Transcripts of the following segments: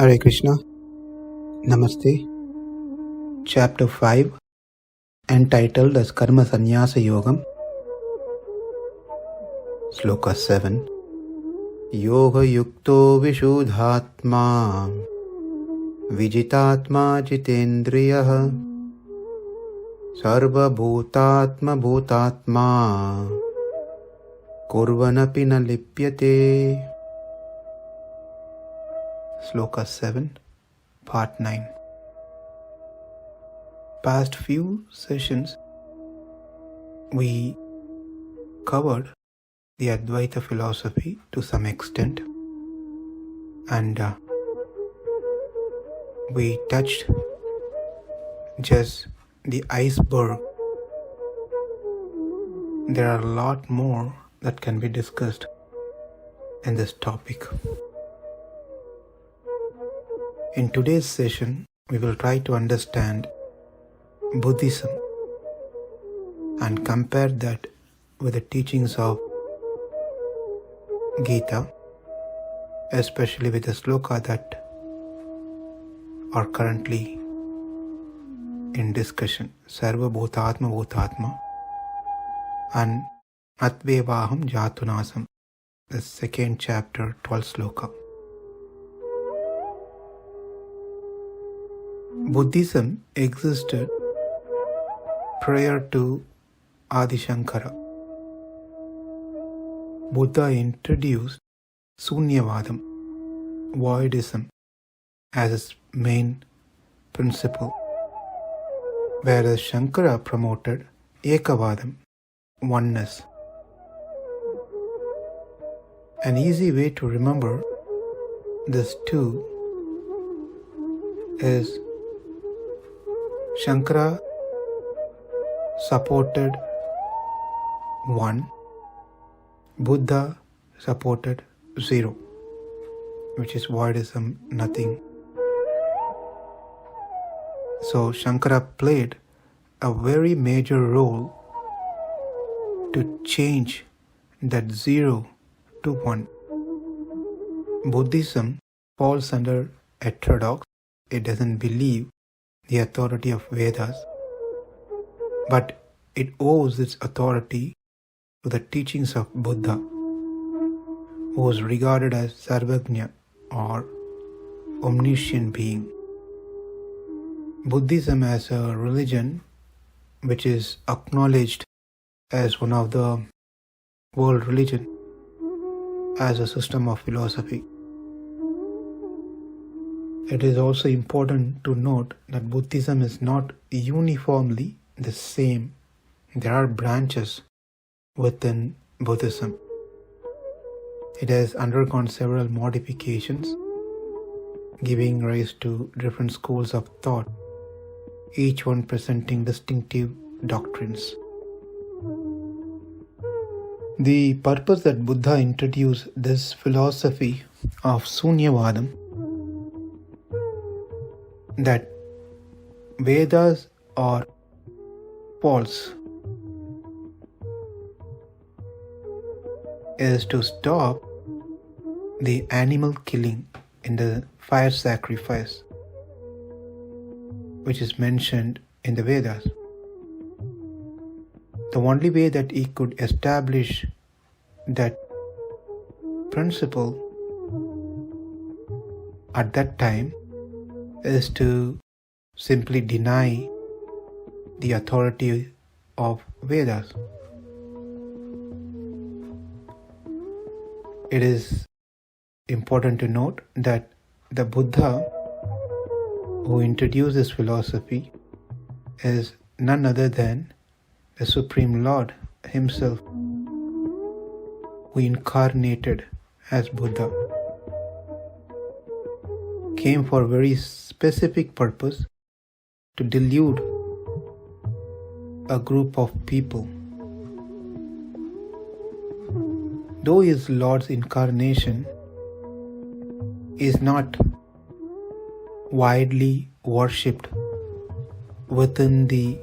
Hare Krishna. Namaste. Chapter 5, entitled as Karma Sannyasa Yogam. Sloka 7. Yoga-yukto viśuddhātmā vijitātmā jitendriyaḥ sarva-bhūtātma-bhūtātmā kurvann na lipyate. Sloka 7, Part 9. Past few sessions we covered the Advaita philosophy to some extent, and we touched just the iceberg. There are a lot more that can be discussed in this topic. In today's session, we will try to understand Buddhism and compare that with the teachings of Gita, especially with the sloka that are currently in discussion, sarva-bhūtātma-bhūtātmā and atvevaham jatunasam, the second chapter, 12th sloka. Buddhism existed prior to Adi Shankara. Buddha introduced Sunyavadam, voidism, as its main principle, whereas Shankara promoted Ekavadam, oneness. An easy way to remember this too is Shankara supported 1, Buddha supported 0, which is voidism, nothing. So Shankara played a very major role to change that 0 to 1. Buddhism falls under heterodox. It doesn't believe the authority of Vedas, but it owes its authority to the teachings of Buddha, who was regarded as sarvajña or omniscient being. Buddhism as a religion which is acknowledged as one of the world religion as a system of philosophy. It is also important to note that Buddhism is not uniformly the same. There are branches within Buddhism. It has undergone several modifications, giving rise to different schools of thought, each one presenting distinctive doctrines. The purpose that Buddha introduced this philosophy of Sunyavadam, that Vedas are false, is to stop the animal killing in the fire sacrifice, which is mentioned in the Vedas. The only way that he could establish that principle at that time is to simply deny the authority of Vedas. It is important to note that the Buddha who introduced this philosophy is none other than the Supreme Lord himself, who incarnated as Buddha, came for a very specific purpose to delude a group of people. Though his Lord's incarnation is not widely worshipped within the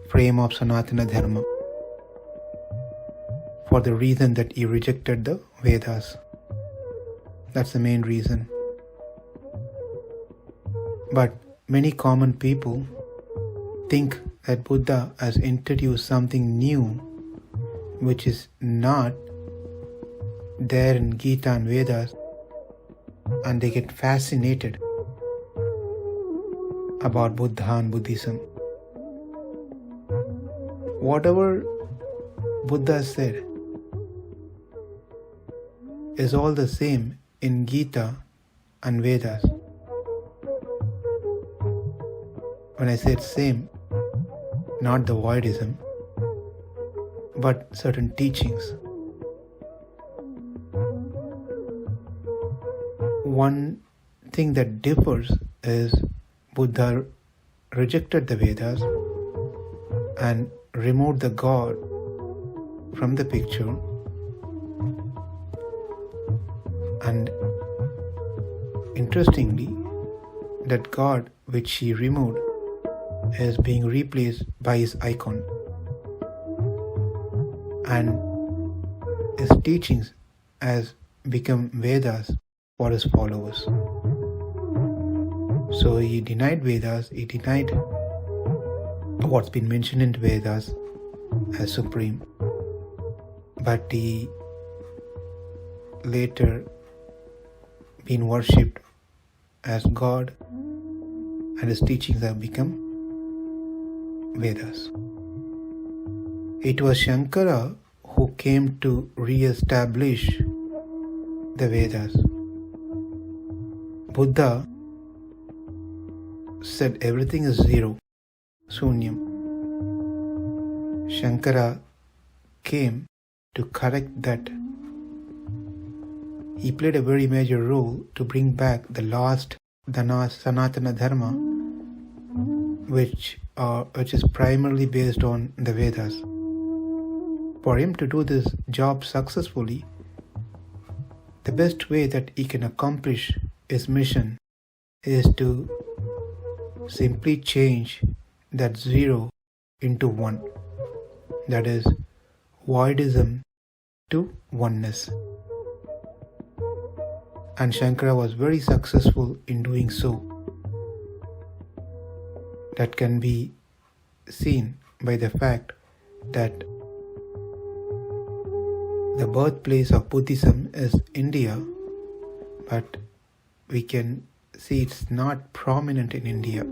frame of Sanatana Dharma, for the reason that he rejected the Vedas. That's the main reason. But many common people think that Buddha has introduced something new which is not there in Gita and Vedas, and they get fascinated about Buddha and Buddhism. Whatever Buddha said is all the same in Gita and Vedas. When I said same, not the voidism, but certain teachings. One thing that differs is Buddha rejected the Vedas and removed the God from the picture, and interestingly, that God which he removed is being replaced by his icon, and his teachings has become Vedas for his followers. So he denied Vedas, he denied what's been mentioned in Vedas as supreme, but he later been worshipped as God, and his teachings have become Vedas. It was Shankara who came to re-establish the Vedas. Buddha said everything is zero, Sunyam. Shankara came to correct that. He played a very major role to bring back the lost Sanatana Dharma, which is primarily based on the Vedas. For him to do this job successfully, the best way that he can accomplish his mission is to simply change that zero into one. That is, voidism to oneness. And Shankara was very successful in doing so. That can be seen by the fact that the birthplace of Buddhism is India, but we can see it's not prominent in India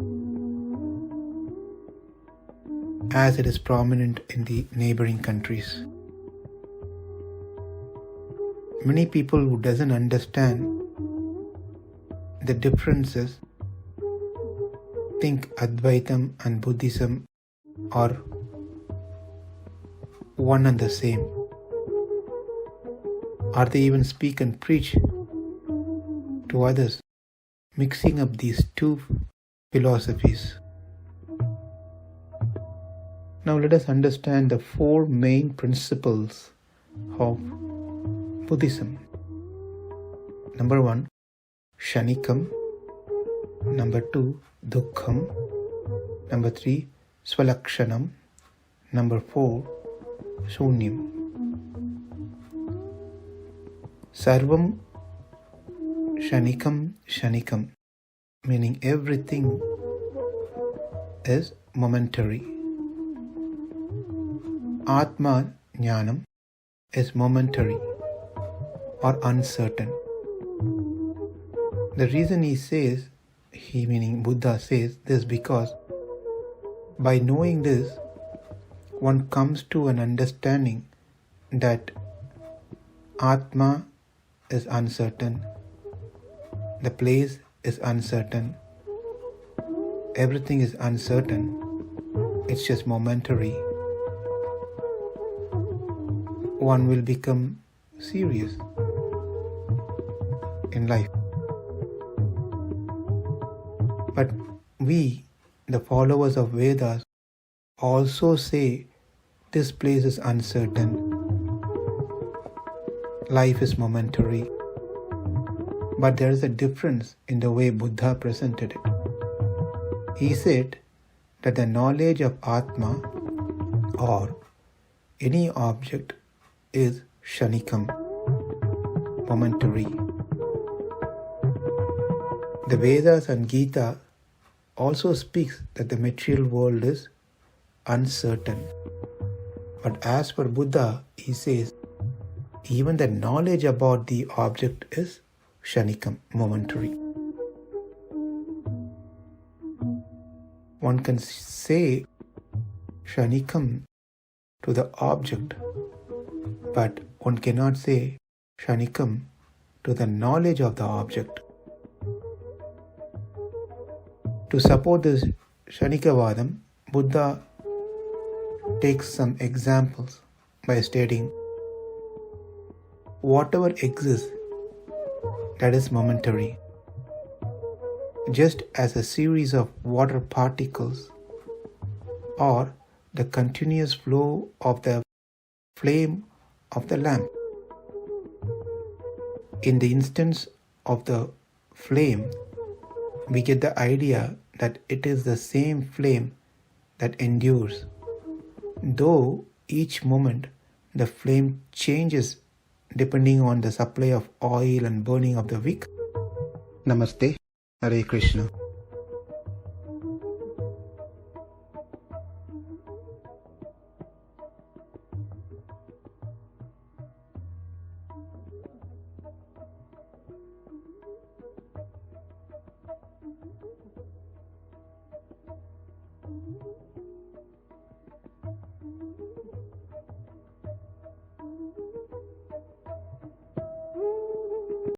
as it is prominent in the neighboring countries. Many people who doesn't understand the differences think Advaitam and Buddhism are one and the same, or they even speak and preach to others, mixing up these two philosophies. Now let us understand the four main principles of Buddhism. Number 1, Shanikam. Number 2, Dukkham. Number 3, Swalakshanam. Number 4, Shunyam. Sarvam Shanikam, meaning everything is momentary. Atma Jnanam is momentary or uncertain. The reason meaning Buddha says this, because by knowing this, one comes to an understanding that Atma is uncertain, the place is uncertain, everything is uncertain, it's just momentary. One will become serious in life. But we, the followers of Vedas, also say this place is uncertain, life is momentary. But there is a difference in the way Buddha presented it. He said that the knowledge of Atma or any object is Shanikam, momentary. The Vedas and Gita also speaks that the material world is uncertain. But as per Buddha, he says, even the knowledge about the object is kshanikam, momentary. One can say kshanikam to the object, but one cannot say kshanikam to the knowledge of the object. To support this Kshanikavadam, Buddha takes some examples by stating, whatever exists, that is momentary. Just as a series of water particles or the continuous flow of the flame of the lamp. In the instance of the flame, we get the idea that it is the same flame that endures. Though each moment the flame changes depending on the supply of oil and burning of the wick. Namaste, Hare Krishna.